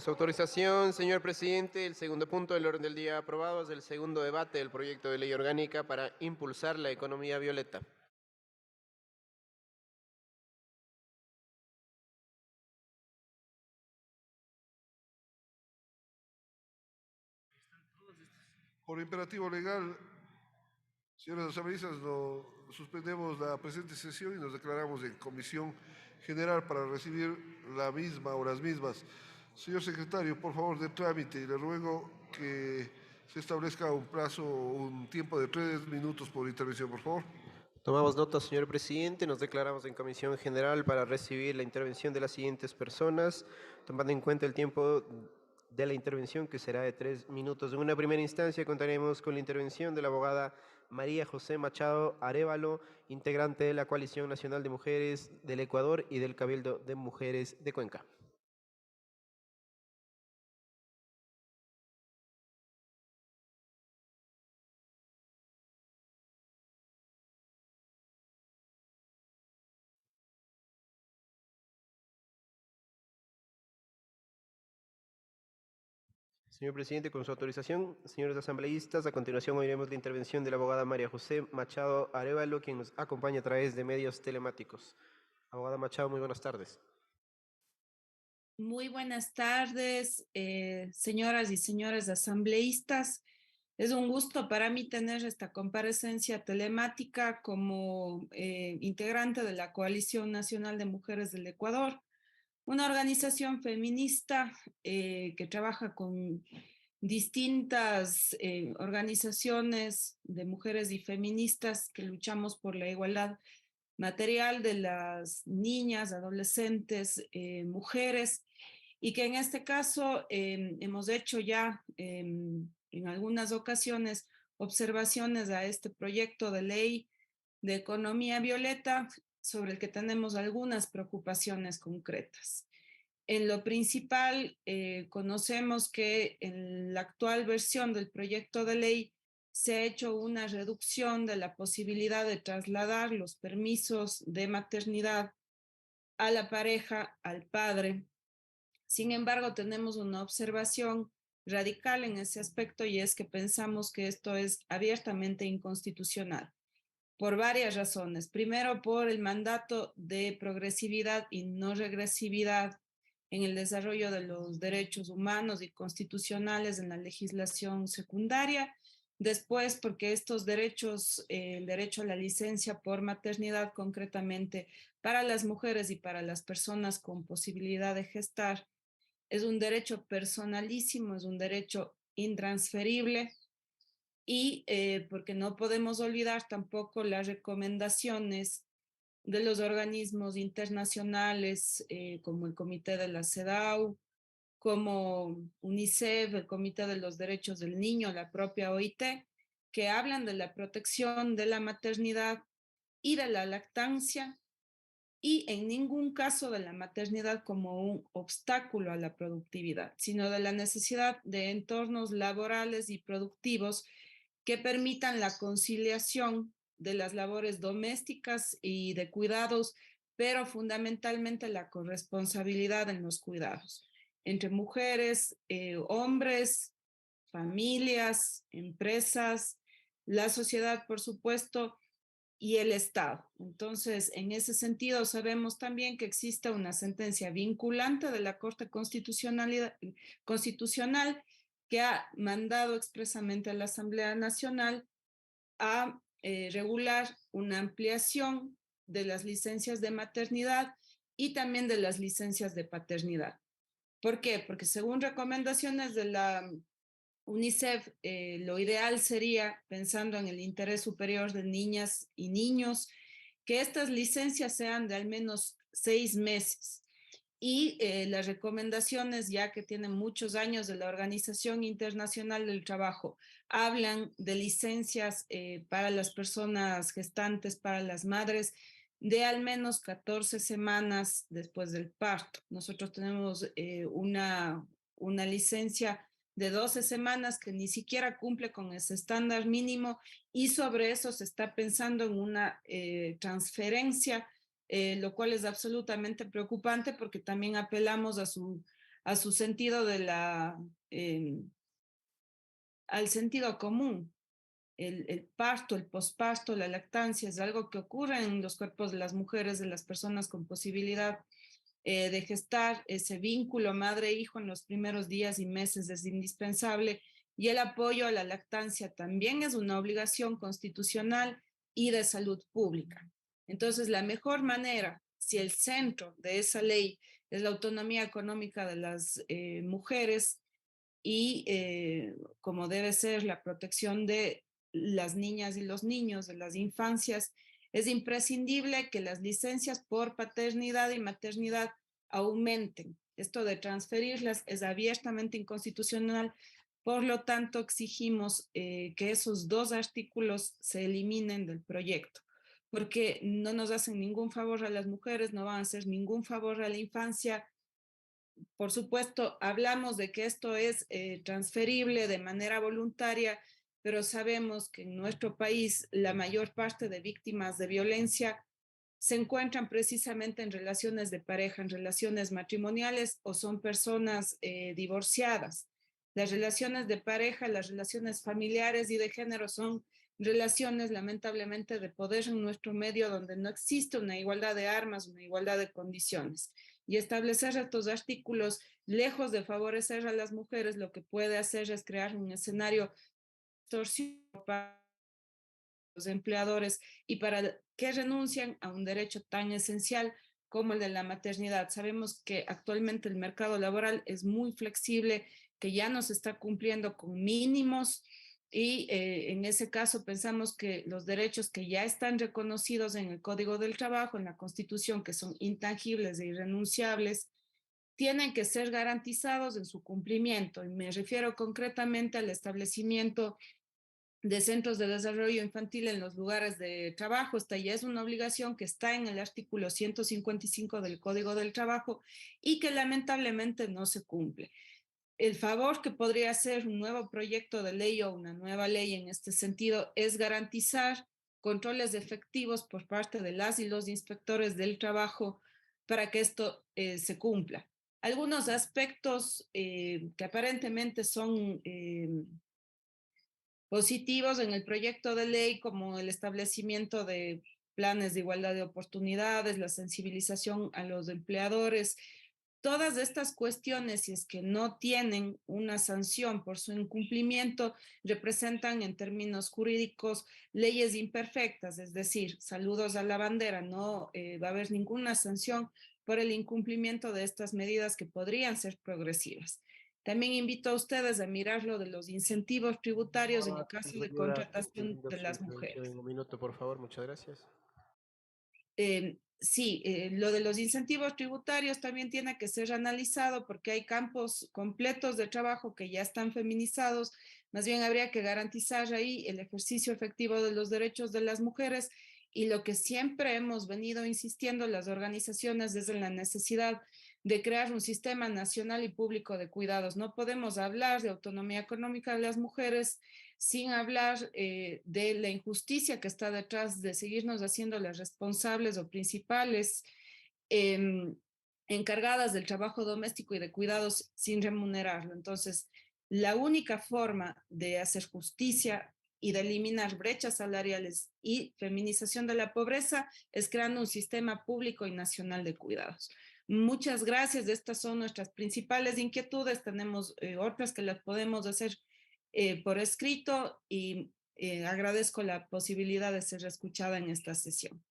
Su autorización, señor presidente, el segundo punto del orden del día aprobado es el segundo debate del proyecto de ley orgánica para impulsar la economía violeta. Por imperativo legal, señores asambleístas, suspendemos la presente sesión y nos declaramos en comisión general para recibir la misma o las mismas. Señor secretario, por favor, de trámite, y le ruego que se establezca un plazo, un tiempo de 3 minutos por intervención, por favor. Tomamos nota, señor presidente. Nos declaramos en comisión general para recibir la intervención de las siguientes personas, tomando en cuenta el tiempo de la intervención, que será de 3 minutos. En una primera instancia contaremos con la intervención de la abogada María José Machado Arévalo, integrante de la Coalición Nacional de Mujeres del Ecuador y del Cabildo de Mujeres de Cuenca. Señor presidente, con su autorización, señores asambleístas, a continuación oiremos la intervención de la abogada María José Machado Arévalo, quien nos acompaña a través de medios telemáticos. Abogada Machado, muy buenas tardes. Muy buenas tardes, señoras y señores asambleístas. Es un gusto para mí tener esta comparecencia telemática como integrante de la Coalición Nacional de Mujeres del Ecuador, una organización feminista que trabaja con distintas organizaciones de mujeres y feministas que luchamos por la igualdad material de las niñas, adolescentes, mujeres, y que en este caso hemos hecho ya en algunas ocasiones observaciones a este proyecto de ley de economía violeta sobre el que tenemos algunas preocupaciones concretas. En lo principal, conocemos que en la actual versión del proyecto de ley se ha hecho una reducción de la posibilidad de trasladar los permisos de maternidad a la pareja, al padre. Sin embargo, tenemos una observación radical en ese aspecto, y es que pensamos que esto es abiertamente inconstitucional por varias razones. Primero, por el mandato de progresividad y no regresividad en el desarrollo de los derechos humanos y constitucionales en la legislación secundaria. Después, porque estos derechos, el derecho a la licencia por maternidad concretamente para las mujeres y para las personas con posibilidad de gestar, es un derecho personalísimo, es un derecho intransferible, y porque no podemos olvidar tampoco las recomendaciones de los organismos internacionales como el Comité de la CEDAW, como UNICEF, el Comité de los Derechos del Niño, la propia OIT, que hablan de la protección de la maternidad y de la lactancia, y en ningún caso de la maternidad como un obstáculo a la productividad, sino de la necesidad de entornos laborales y productivos que permitan la conciliación de las labores domésticas y de cuidados, pero fundamentalmente la corresponsabilidad en los cuidados entre mujeres, hombres, familias, empresas, la sociedad, por supuesto, y el Estado. Entonces, en ese sentido, sabemos también que existe una sentencia vinculante de la Corte Constitucional que ha mandado expresamente a la Asamblea Nacional a regular una ampliación de las licencias de maternidad y también de las licencias de paternidad. ¿Por qué? Porque según recomendaciones de la UNICEF, lo ideal sería, pensando en el interés superior de niñas y niños, que estas licencias sean de al menos 6 meses. Y las recomendaciones, ya que tienen muchos años de la Organización Internacional del Trabajo, hablan de licencias para las personas gestantes, para las madres, de al menos 14 semanas después del parto. Nosotros tenemos una licencia de 12 semanas que ni siquiera cumple con ese estándar mínimo, y sobre eso se está pensando en una transferencia, lo cual es absolutamente preocupante porque también apelamos a su sentido de al sentido común. El parto, el posparto, la lactancia es algo que ocurre en los cuerpos de las mujeres, de las personas con posibilidad de gestar. Ese vínculo madre-hijo en los primeros días y meses es indispensable, y el apoyo a la lactancia también es una obligación constitucional y de salud pública. Entonces, la mejor manera, si el centro de esa ley es la autonomía económica de las mujeres y como debe ser la protección de las niñas y los niños, de las infancias, es imprescindible que las licencias por paternidad y maternidad aumenten. Esto de transferirlas es abiertamente inconstitucional. Por lo tanto, exigimos que esos dos artículos se eliminen del proyecto, porque no nos hacen ningún favor a las mujeres, no van a hacer ningún favor a la infancia. Por supuesto, hablamos de que esto es transferible de manera voluntaria, pero sabemos que en nuestro país la mayor parte de víctimas de violencia se encuentran precisamente en relaciones de pareja, en relaciones matrimoniales, o son personas divorciadas. Las relaciones de pareja, las relaciones familiares y de género son relaciones lamentablemente de poder en nuestro medio, donde no existe una igualdad de armas, una igualdad de condiciones. Y establecer estos artículos, lejos de favorecer a las mujeres, lo que puede hacer es crear un escenario torcido para los empleadores y para que renuncian a un derecho tan esencial como el de la maternidad. Sabemos que actualmente el mercado laboral es muy flexible, que ya no se está cumpliendo con mínimos, y en ese caso pensamos que los derechos que ya están reconocidos en el Código del Trabajo, en la Constitución, que son intangibles e irrenunciables, tienen que ser garantizados en su cumplimiento. Y me refiero concretamente al establecimiento de centros de desarrollo infantil en los lugares de trabajo. Esta ya es una obligación que está en el artículo 155 del Código del Trabajo y que lamentablemente no se cumple. El favor que podría hacer un nuevo proyecto de ley o una nueva ley en este sentido es garantizar controles efectivos por parte de las y los inspectores del trabajo para que esto se cumpla. Algunos aspectos que aparentemente son positivos en el proyecto de ley, como el establecimiento de planes de igualdad de oportunidades, la sensibilización a los empleadores. Todas estas cuestiones, si es que no tienen una sanción por su incumplimiento, representan en términos jurídicos leyes imperfectas, es decir, saludos a la bandera, no va a haber ninguna sanción por el incumplimiento de estas medidas que podrían ser progresivas. También invito a ustedes a mirar lo de los incentivos tributarios en el caso de Señora, contratación concluida de su las intervención mujeres. en un minuto, por favor. Muchas gracias. Sí, lo de los incentivos tributarios también tiene que ser analizado, porque hay campos completos de trabajo que ya están feminizados. Más bien habría que garantizar ahí el ejercicio efectivo de los derechos de las mujeres, y lo que siempre hemos venido insistiendo las organizaciones es en la necesidad de crear un sistema nacional y público de cuidados. No podemos hablar de autonomía económica de las mujeres sin hablar de la injusticia que está detrás de seguirnos haciendo las responsables o principales eh, encargadas del trabajo doméstico y de cuidados sin remunerarlo. Entonces, la única forma de hacer justicia y de eliminar brechas salariales y feminización de la pobreza es creando un sistema público y nacional de cuidados. Muchas gracias. Estas son nuestras principales inquietudes. Tenemos otras que las podemos hacer por escrito, y agradezco la posibilidad de ser escuchada en esta sesión.